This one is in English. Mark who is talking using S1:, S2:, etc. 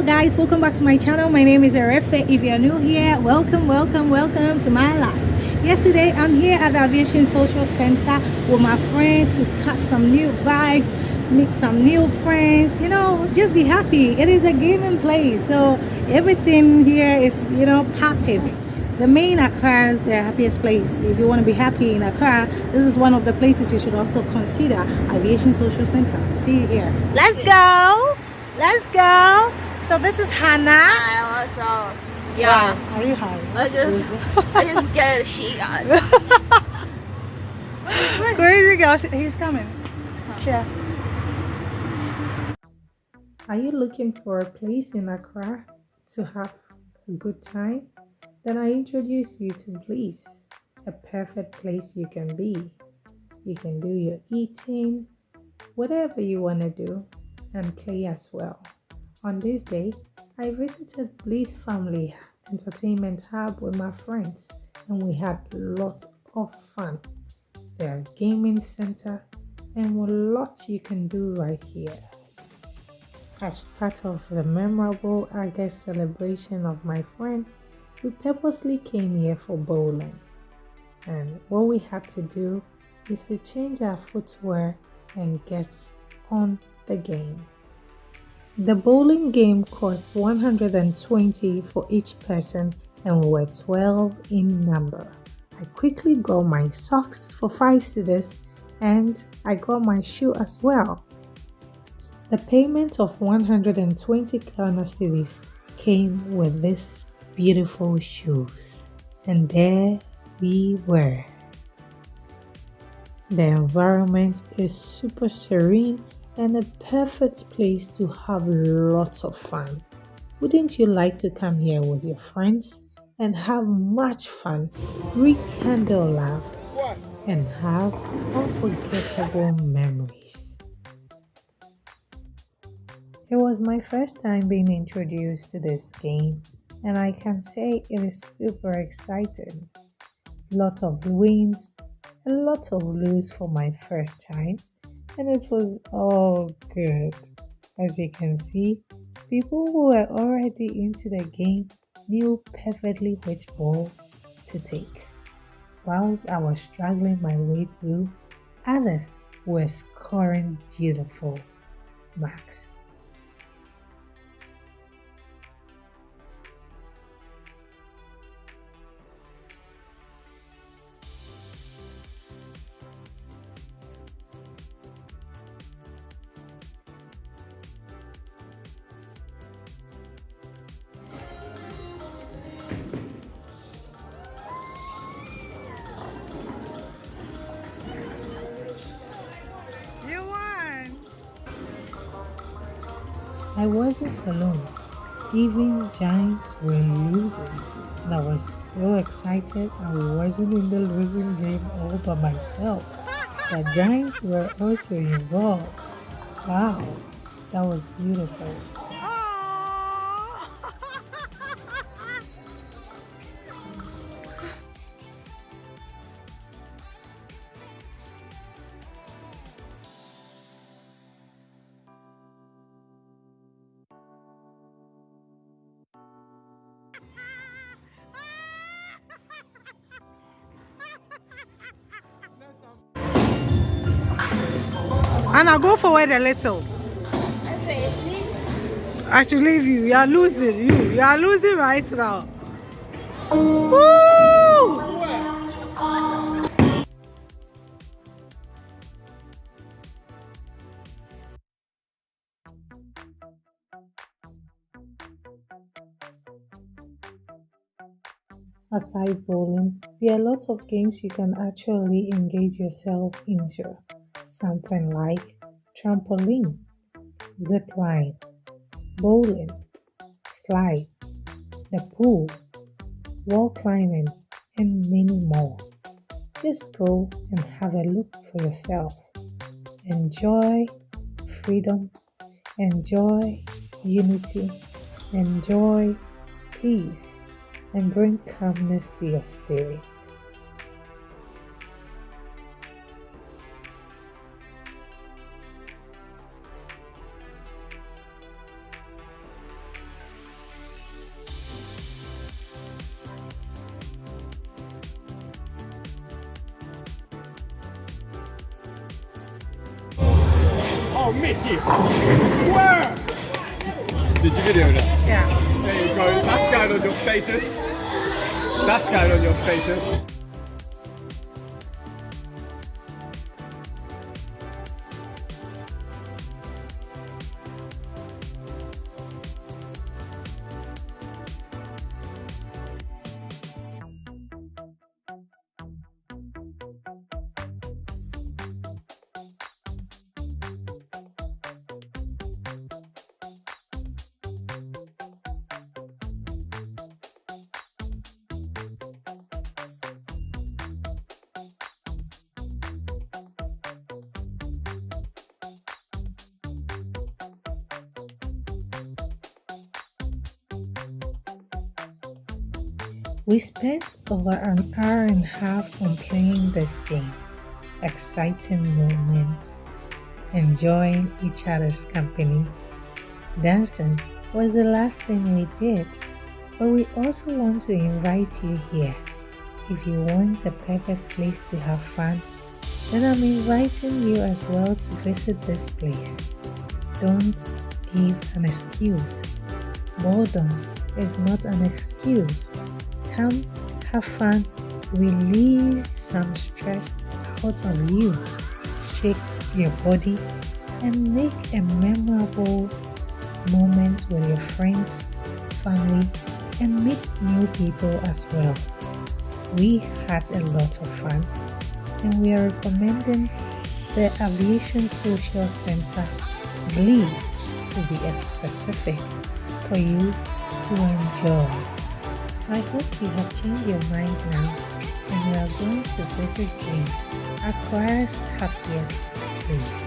S1: Hello guys, welcome back to my channel. My name is Erefe. If you're new here, welcome to my life. Yesterday I'm here at the Aviation Social Centre with my friends to catch some new vibes, meet some new friends, just be happy. It is a gaming place, so everything here is popping. The main Accra is the happiest place. If you want to be happy in Accra, this is one of the places you should also consider. Aviation Social Centre. See you here. Let's go. Let's go. So this is Hannah.
S2: Hi, what's up? Yeah.
S1: Wow. Are you high?
S2: I just get a sheet on.
S1: Crazy girl. He's coming. Yeah. Are you looking for a place in Accra to have a good time? Then I introduce you to Bliss, a perfect place you can be. You can do your eating, whatever you want to do, and play as well. On this day, I visited Bliss Family Entertainment Hub with my friends, and we had lots of fun. There's a gaming center and a lot you can do right here. As part of the memorable August celebration of my friend, we purposely came here for bowling. And what we had to do is to change our footwear and get on the game. The bowling game cost 120 for each person and we were 12 in number. I quickly got my socks for 5 cedis and I got my shoe as well. The payment of 120 Ghana cedis came with these beautiful shoes. And there we were. The environment is super serene and a perfect place to have lots of fun. Wouldn't you like to come here with your friends and have much fun, rekindle love, and have unforgettable memories? It was my first time being introduced to this game, and I can say it is super exciting. Lots of wins and lots of lose for my first time, and it was all good. As you can see, people who were already into the game knew perfectly which ball to take. Whilst I was struggling my way through, others were scoring beautiful marks. I wasn't alone. Even giants were losing, and I was so excited I wasn't in the losing game all by myself. The giants were also involved. Wow, that was beautiful. Anna, go forward a little. I should leave you. You are losing. You are losing right now. Woo! Aside bowling, there are lots of games you can actually engage yourself into. Something like trampoline, zip line, bowling, slide, the pool, wall climbing, and many more. Just go and have a look for yourself. Enjoy freedom, enjoy unity, enjoy peace, and bring calmness to your spirit.
S3: Wow, Mickey! Wow! Did you video that?
S1: Yeah.
S3: There you go. That's going on your status. That's going on your status.
S1: We spent over an hour and a half on playing this game. Exciting moments, enjoying each other's company. Dancing was the last thing we did, but we also want to invite you here. If you want a perfect place to have fun, then I'm inviting you as well to visit this place. Don't give an excuse. Boredom is not an excuse. Come, have fun, release some stress out of you, shake your body, and make a memorable moment with your friends, family, and meet new people as well. We had a lot of fun, and we are recommending the Aviation Social Centre, Bliss, to be specific, for you to enjoy. I hope you have changed your mind now and you are going to visit Accra's happiest place.